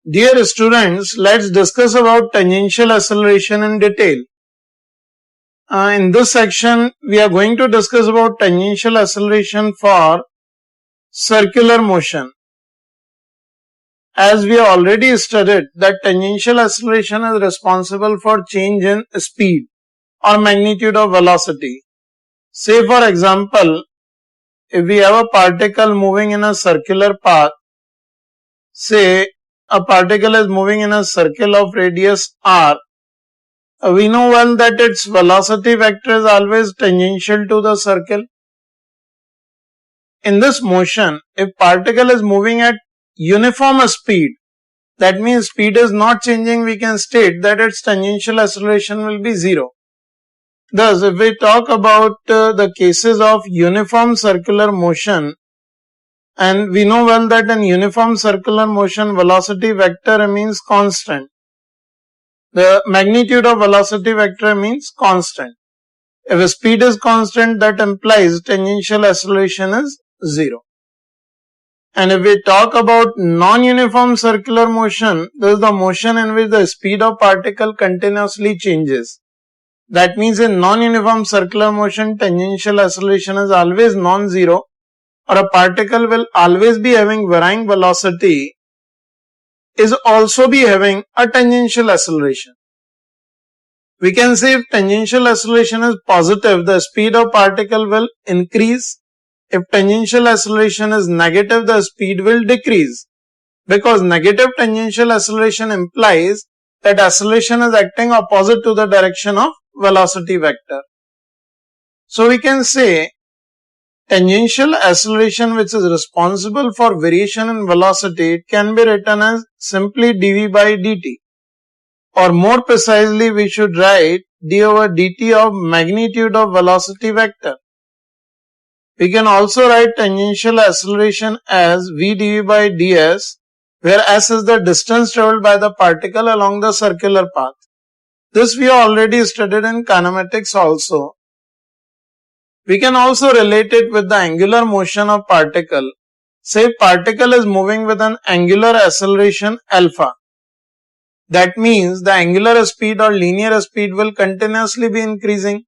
Dear students, let's discuss about tangential acceleration in detail. In this section, we are going to discuss about tangential acceleration for circular motion. As we already studied that tangential acceleration is responsible for change in speed or magnitude of velocity. Say for example, if we have a particle moving in a circular path, say a particle is moving in a circle of radius r, we know well that its velocity vector is always tangential to the circle. In this motion, if particle is moving at uniform speed, that means speed is not changing, we can state that its tangential acceleration will be 0. Thus, if we talk about the cases of uniform circular motion, and we know well that in uniform circular motion, velocity vector remains constant. The magnitude of velocity vector means constant. If speed is constant, that implies tangential acceleration is 0. And if we talk about non-uniform circular motion, this is the motion in which the speed of particle continuously changes. That means in non-uniform circular motion, tangential acceleration is always non-zero, or a particle will always be having varying velocity, is also be having a tangential acceleration. We can say if tangential acceleration is positive, the speed of particle will increase. If tangential acceleration is negative, the speed will decrease. Because negative tangential acceleration implies that acceleration is acting opposite to the direction of velocity vector. So we can say tangential acceleration, which is responsible for variation in velocity, it can be written as simply dv by dt. Or more precisely, we should write d over dt of magnitude of velocity vector. We can also write tangential acceleration as v dv by ds, where s is the distance travelled by the particle along the circular path. This we already studied in kinematics also. We can also relate it with the angular motion of particle. Say particle is moving with an angular acceleration alpha. That means the angular speed or linear speed will continuously be increasing.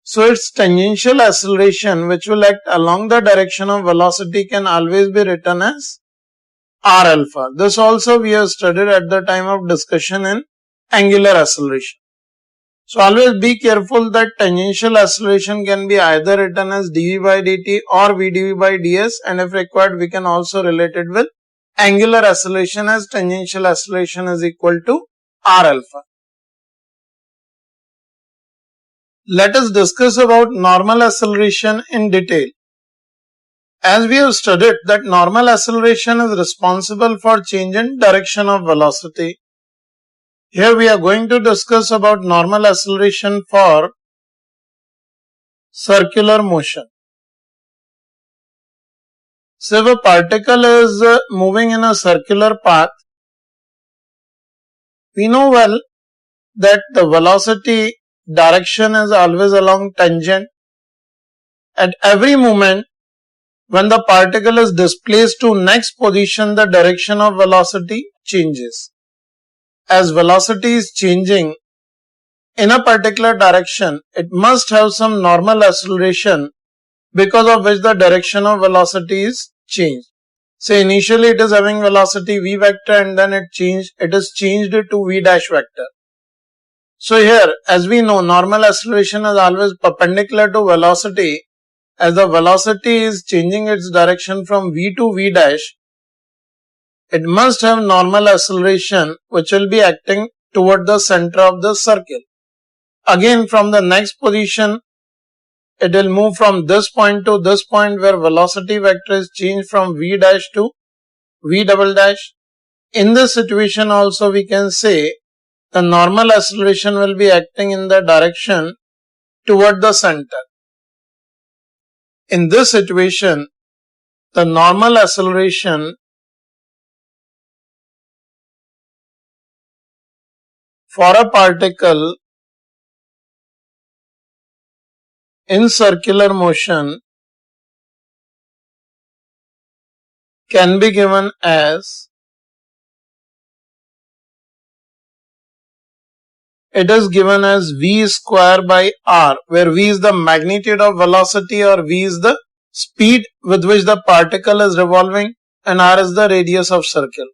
So its tangential acceleration, which will act along the direction of velocity, can always be written as r alpha. This also we have studied at the time of discussion in angular acceleration. So always be careful that tangential acceleration can be either written as dv by dt or v dv by ds, and if required we can also relate it with angular acceleration as tangential acceleration is equal to r alpha. Let us discuss about normal acceleration in detail. As we have studied that normal acceleration is responsible for change in direction of velocity. Here we are going to discuss about normal acceleration for circular motion. So if a particle is moving in a circular path, we know well that the velocity direction is always along tangent. At every moment, when the particle is displaced to next position, the direction of velocity changes. As velocity is changing in a particular direction, it must have some normal acceleration because of which the direction of velocity is changed. Say initially it is having velocity v vector and then it is changed to v dash vector. So here, as we know, normal acceleration is always perpendicular to velocity. As the velocity is changing its direction from v to v dash, it must have normal acceleration which will be acting toward the center of the circle. Again, from the next position, it will move from this point to this point where velocity vector is changed from v dash to v double dash. In this situation also we can say the normal acceleration will be acting in the direction toward the center. In this situation, the normal acceleration for a particle in circular motion can be given as it is given as v square by r, where v is the magnitude of velocity or v is the speed with which the particle is revolving and r is the radius of circle.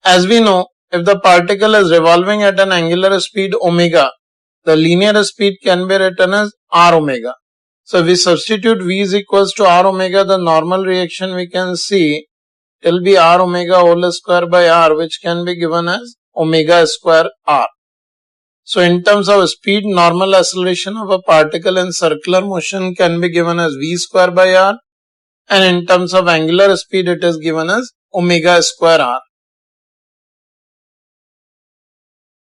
As we know, if the particle is revolving at an angular speed omega, the linear speed can be written as r omega. So if we substitute v is equals to r omega, the normal reaction we can see it will be r omega whole square by r, which can be given as omega square r. So in terms of speed, normal acceleration of a particle in circular motion can be given as v square by r, and in terms of angular speed it is given as omega square r.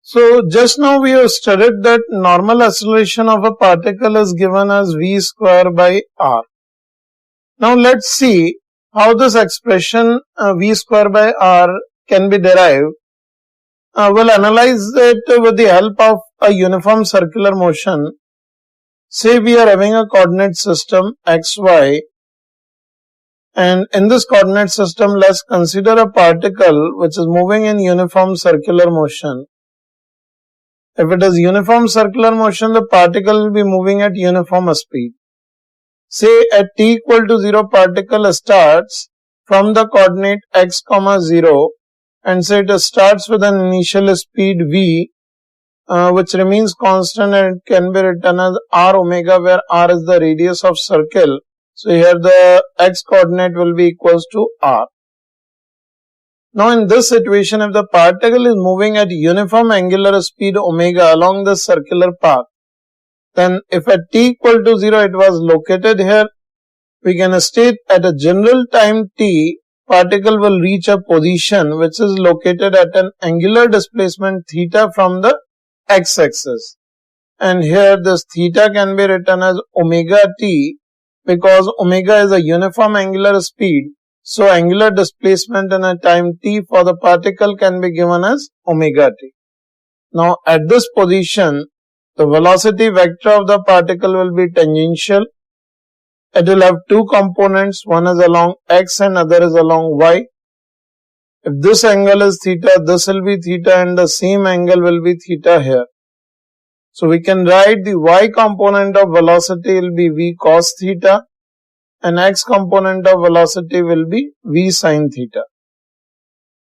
So just now we have studied that normal acceleration of a particle is given as v square by r. Now let's see how this expression v square by r can be derived. We'll analyze it with the help of a uniform circular motion. Say we are having a coordinate system xy, and in this coordinate system let's consider a particle which is moving in uniform circular motion. If it is uniform circular motion, the particle will be moving at uniform speed. Say at t equal to 0, particle starts from the coordinate x, 0, and say it starts with an initial speed v, which remains constant, and it can be written as r omega, where r is the radius of circle. So here the x coordinate will be equals to r. Now in this situation, if the particle is moving at uniform angular speed omega along the circular path, then if at t equal to 0 it was located here, we can state at a general time t, particle will reach a position which is located at an angular displacement theta from the x-axis. And here this theta can be written as omega t, because omega is a uniform angular speed. So angular displacement in a time t for the particle can be given as omega t. Now at this position, the velocity vector of the particle will be tangential. It will have two components, one is along x and other is along y. If this angle is theta, this will be theta, and the same angle will be theta here. So we can write the y component of velocity will be v cos theta, and x component of velocity will be v sin theta.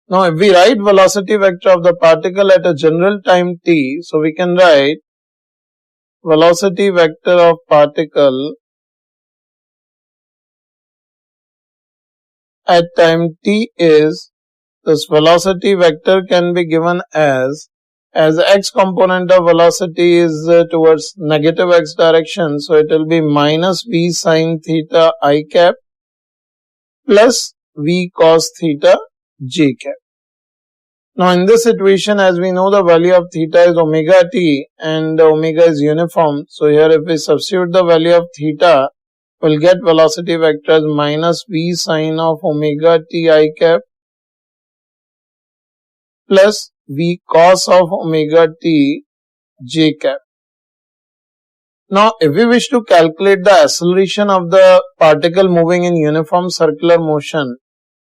Now if we write velocity vector of the particle at a general time t, so we can write velocity vector of particle at time t is, this velocity vector can be given as x component of velocity is towards negative x direction, so it will be minus v sin theta I cap plus v cos theta j cap. Now in this situation, as we know, the value of theta is omega t and omega is uniform, so here if we substitute the value of theta, we'll get velocity vector as minus v sin of omega t I cap plus v cos of omega t j cap. Now if we wish to calculate the acceleration of the particle moving in uniform circular motion,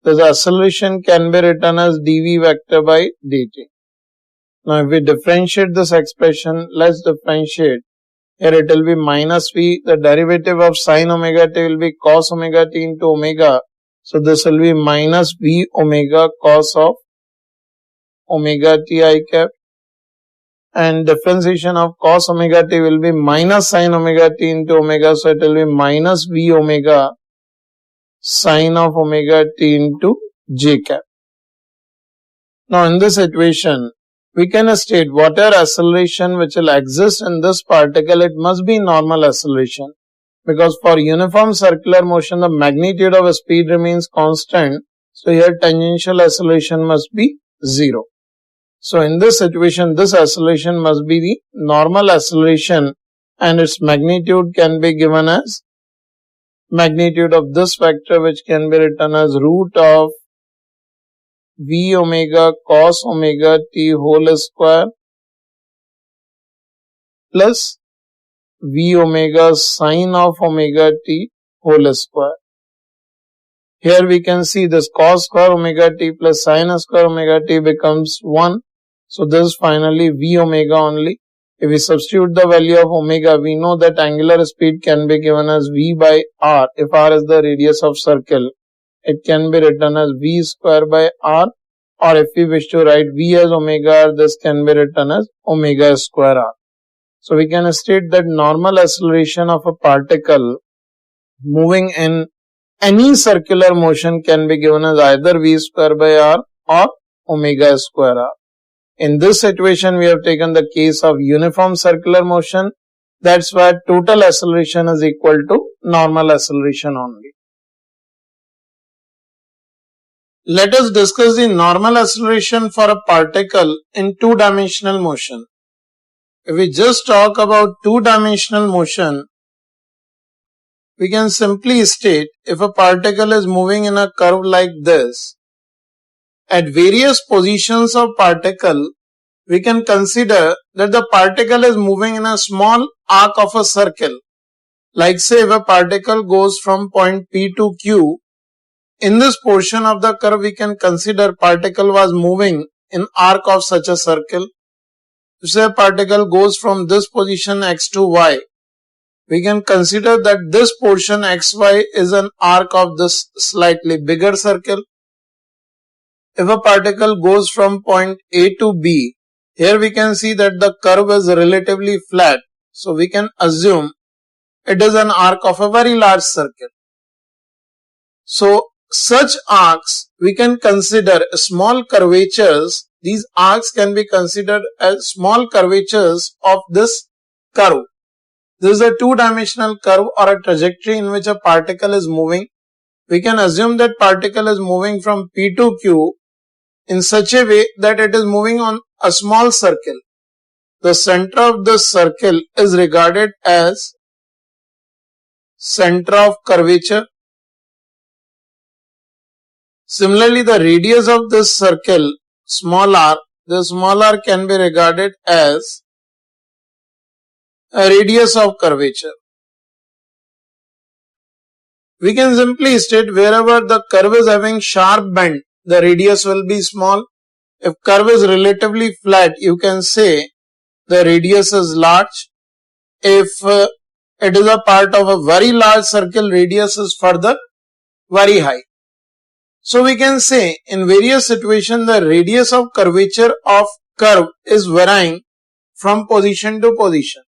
the acceleration can be written as dv vector by dt. Now if we differentiate this expression, let's differentiate. Here it will be minus v, the derivative of sin omega t will be cos omega t into omega. So this will be minus v omega cos of omega t I cap, and differentiation of cos omega t will be minus sin omega t into omega, so it will be minus v omega sin of omega t into j cap. Now in this equation, we can state whatever acceleration which will exist in this particle, it must be normal acceleration, because for uniform circular motion the magnitude of a speed remains constant, so here tangential acceleration must be 0. So in this situation, this acceleration must be the normal acceleration, and its magnitude can be given as magnitude of this vector, which can be written as root of v omega cos omega t whole square plus v omega sin of omega t whole square. Here we can see this cos square omega t plus sin square omega t becomes 1. So this is finally v omega only. If we substitute the value of omega, we know that angular speed can be given as v by r. If r is the radius of circle, it can be written as v square by r, or if we wish to write v as omega r, this can be written as omega square r. So we can state that normal acceleration of a particle moving in any circular motion can be given as either v square by r or omega square r. In this situation, we have taken the case of uniform circular motion. That's why total acceleration is equal to normal acceleration only. Let us discuss the normal acceleration for a particle in two-dimensional motion. If we just talk about two-dimensional motion, we can simply state if a particle is moving in a curve like this, at various positions of particle, we can consider that the particle is moving in a small arc of a circle. Like say if a particle goes from point P to Q, in this portion of the curve we can consider particle was moving in arc of such a circle. If say a particle goes from this position x to y, we can consider that this portion xy is an arc of this slightly bigger circle. If a particle goes from point A to B, here we can see that the curve is relatively flat, so we can assume it is an arc of a very large circle. So such arcs we can consider small curvatures. These arcs can be considered as small curvatures of this curve. This is a two-dimensional curve or a trajectory in which a particle is moving. We can assume that particle is moving from P to Q in such a way that it is moving on a small circle. The center of this circle is regarded as center of curvature. Similarly, the radius of this circle, small r, the small r can be regarded as a radius of curvature. We can simply state wherever the curve is having sharp bend, the radius will be small. If curve is relatively flat, you can say the radius is large. If it is a part of a very large circle, radius is further very high. So we can say in various situations the radius of curvature of curve is varying from position to position.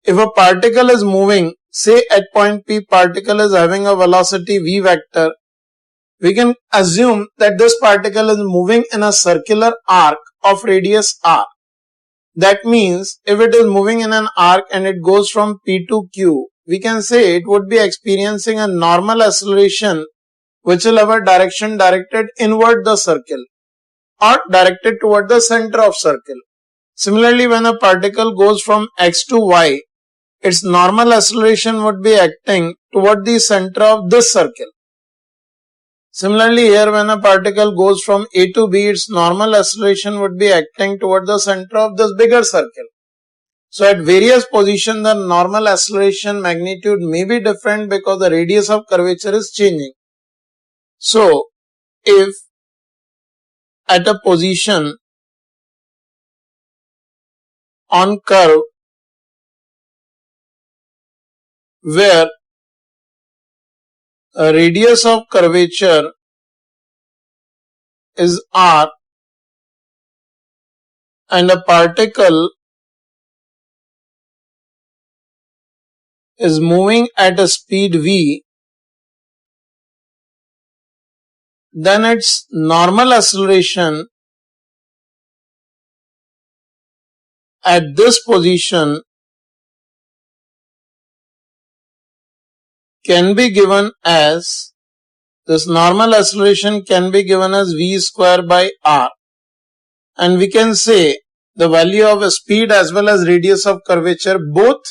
If a particle is moving, say at point P, particle is having a velocity v vector, we can assume that this particle is moving in a circular arc of radius r. That means if it is moving in an arc and it goes from P to Q, we can say it would be experiencing a normal acceleration which will have a direction directed inward the circle or directed toward the center of circle. Similarly, when a particle goes from x to y, its normal acceleration would be acting toward the center of this circle. Similarly, here when a particle goes from A to B, its normal acceleration would be acting toward the center of this bigger circle. So at various positions, the normal acceleration magnitude may be different because the radius of curvature is changing. So if at a position on curve where a radius of curvature is r and a particle is moving at a speed v, then its normal acceleration at this position can be given as, this normal acceleration can be given as v square by r, and we can say the value of speed as well as radius of curvature both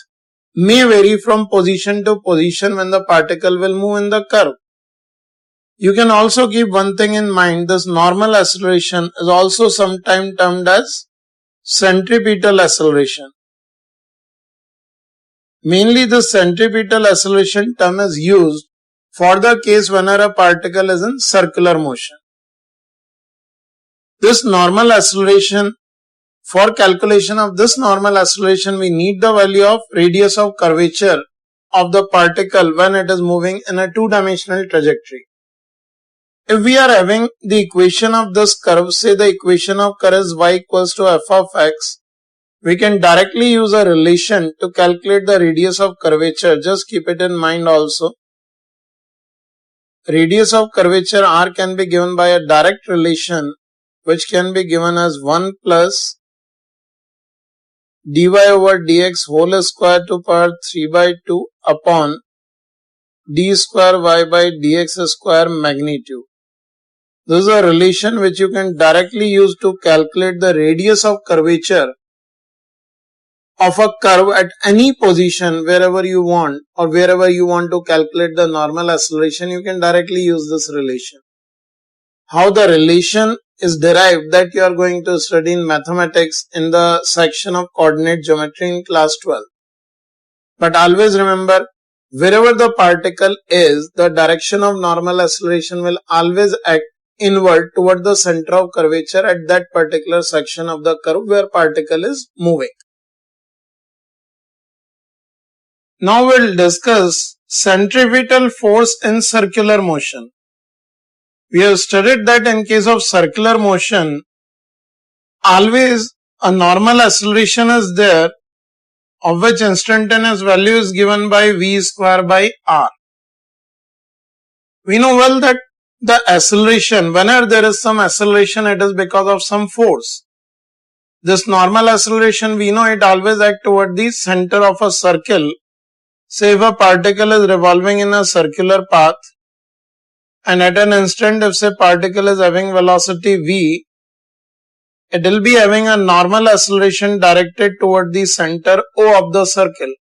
may vary from position to position when the particle will move in the curve. You can also keep one thing in mind, this normal acceleration is also sometimes termed as centripetal acceleration. Mainly the centripetal acceleration term is used for the case whenever a particle is in circular motion. This normal acceleration, for calculation of this normal acceleration, we need the value of radius of curvature of the particle when it is moving in a two-dimensional trajectory. If we are having the equation of this curve, say the equation of curve is y equals to f of x, we can directly use a relation to calculate the radius of curvature. Just keep it in mind also. Radius of curvature r can be given by a direct relation, which can be given as 1 plus dy over dx whole square to power 3 by 2 upon d square y by dx square magnitude. This is a relation which you can directly use to calculate the radius of curvature of a curve at any position wherever you want, or wherever you want to calculate the normal acceleration, you can directly use this relation. How the relation is derived, that you are going to study in mathematics in the section of coordinate geometry in class 12. But always remember, wherever the particle is, the direction of normal acceleration will always act inward toward the center of curvature at that particular section of the curve where particle is moving. Now we'll discuss centripetal force in circular motion. We have studied that in case of circular motion, always a normal acceleration is there, of which instantaneous value is given by v square by r. We know well that the acceleration, whenever there is some acceleration, it is because of some force. This normal acceleration, we know it always acts toward the center of a circle. Say if a particle is revolving in a circular path, and at an instant if say particle is having velocity v, it will be having a normal acceleration directed toward the center O of the circle.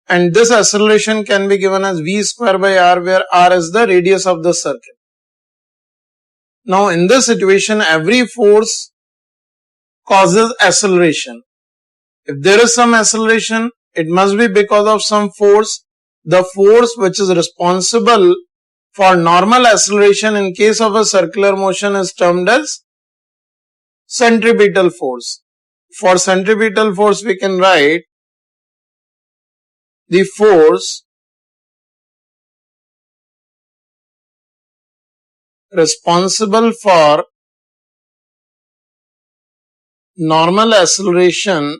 And this acceleration can be given as v square by r, where r is the radius of the circle. Now in this situation, every force causes acceleration. If there is some acceleration, it must be because of some force. The force which is responsible for normal acceleration in case of a circular motion is termed as centripetal force. For centripetal force, we can write the force responsible for normal acceleration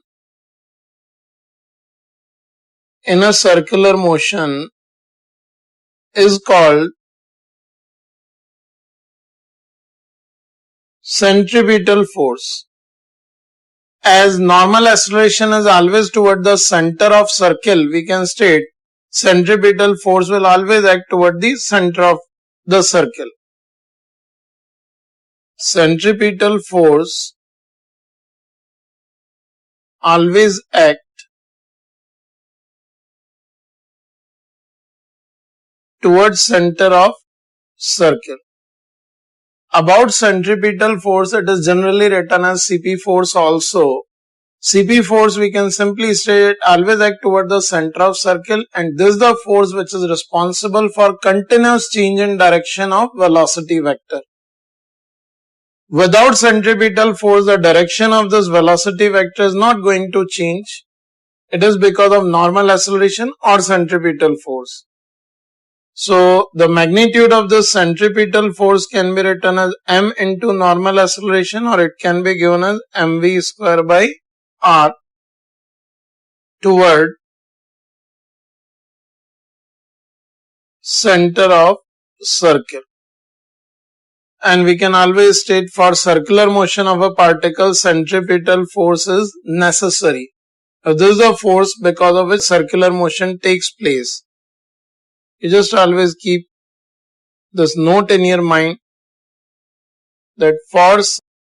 in a circular motion is called centripetal force. As normal acceleration is always toward the center of circle, we can state centripetal force will always act toward the center of the circle. Centripetal force always act towards center of circle. About centripetal force, it is generally written as CP force also. CP force, we can simply state always act toward the center of circle, and this is the force which is responsible for continuous change in direction of velocity vector. Without centripetal force, the direction of this velocity vector is not going to change. It is because of normal acceleration or centripetal force. So the magnitude of the centripetal force can be written as m into normal acceleration, or it can be given as mv square by r toward center of circle. And we can always state for circular motion of a particle, centripetal force is necessary. Now this is the force because of which circular motion takes place. You just always keep this note in your mind that for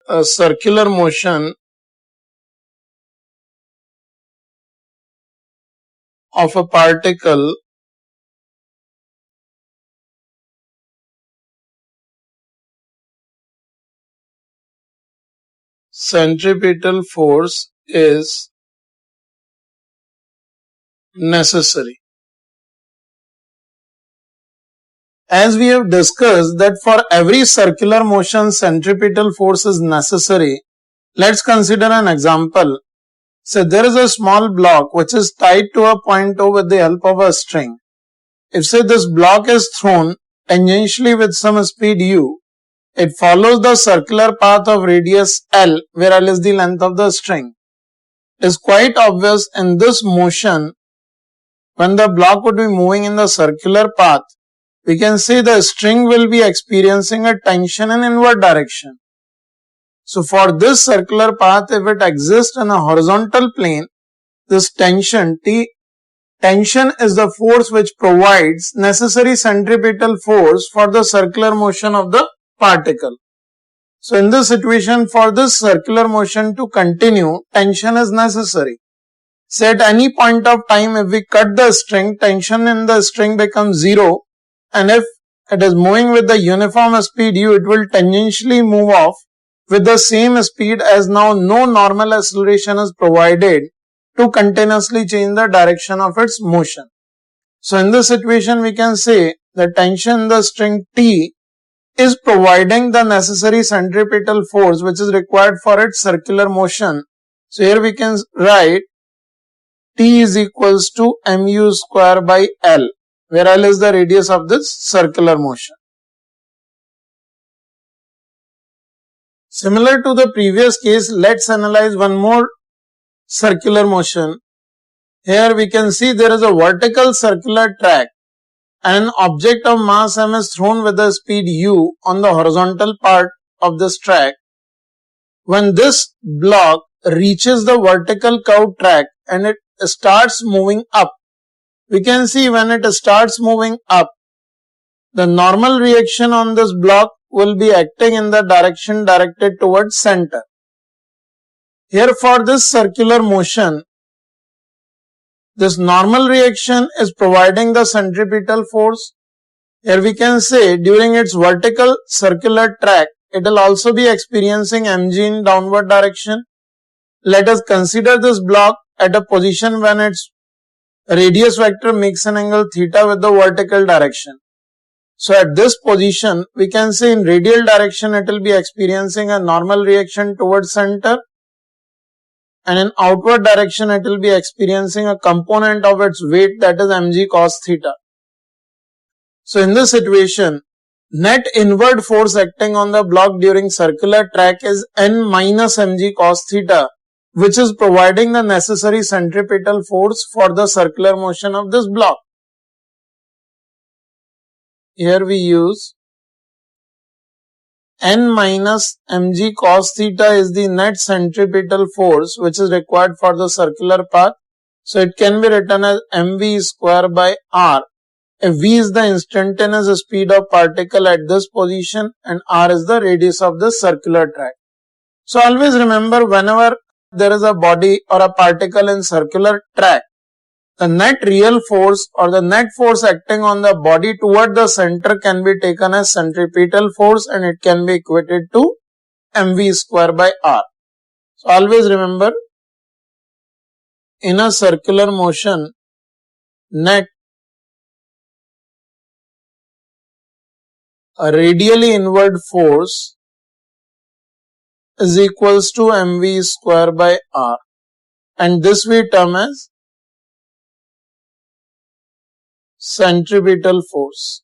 a circular motion of a particle, centripetal force is necessary. As we have discussed that for every circular motion centripetal force is necessary, let's consider an example. So there is a small block which is tied to a point O with the help of a string. If say this block is thrown tangentially with some speed u, it follows the circular path of radius L, where L is the length of the string. It is quite obvious in this motion, when the block would be moving in the circular path, we can say the string will be experiencing a tension in inward direction. So for this circular path, if it exists in a horizontal plane, this tension is the force which provides necessary centripetal force for the circular motion of the particle. So in this situation, for this circular motion to continue, tension is necessary. Say at any point of time, if we cut the string, tension in the string becomes zero, and if it is moving with the uniform speed u, it will tangentially move off with the same speed, as now no normal acceleration is provided to continuously change the direction of its motion. So in this situation, we can say the tension in the string T is providing the necessary centripetal force which is required for its circular motion. So here we can write T is equals to mu square by L, where L is the radius of this circular motion. Similar to the previous case, let's analyze one more circular motion. Here we can see there is a vertical circular track and an object of mass m is thrown with the speed u on the horizontal part of this track. When this block reaches the vertical curved track and it starts moving up, we can see when it starts moving up, the normal reaction on this block will be acting in the direction directed towards center. Here for this circular motion, this normal reaction is providing the centripetal force. Here we can say during its vertical circular track, it will also be experiencing mg in downward direction. Let us consider this block at a position when its radius vector makes an angle theta with the vertical direction. So at this position, we can say in radial direction it will be experiencing a normal reaction towards center, and in outward direction it will be experiencing a component of its weight, that is mg cos theta. So in this situation, net inward force acting on the block during circular track is n minus mg cos theta, which is providing the necessary centripetal force for the circular motion of this block. Here we use n minus mg cos theta is the net centripetal force which is required for the circular path. So it can be written as mv square by r. If v is the instantaneous speed of particle at this position and r is the radius of the circular track. So always remember, whenever there is a body or a particle in circular track, the net real force or the net force acting on the body toward the center can be taken as centripetal force, and it can be equated to mv square by r. So always remember, in a circular motion, net a radially inward force is equals to mv square by r, and this we term as centripetal force.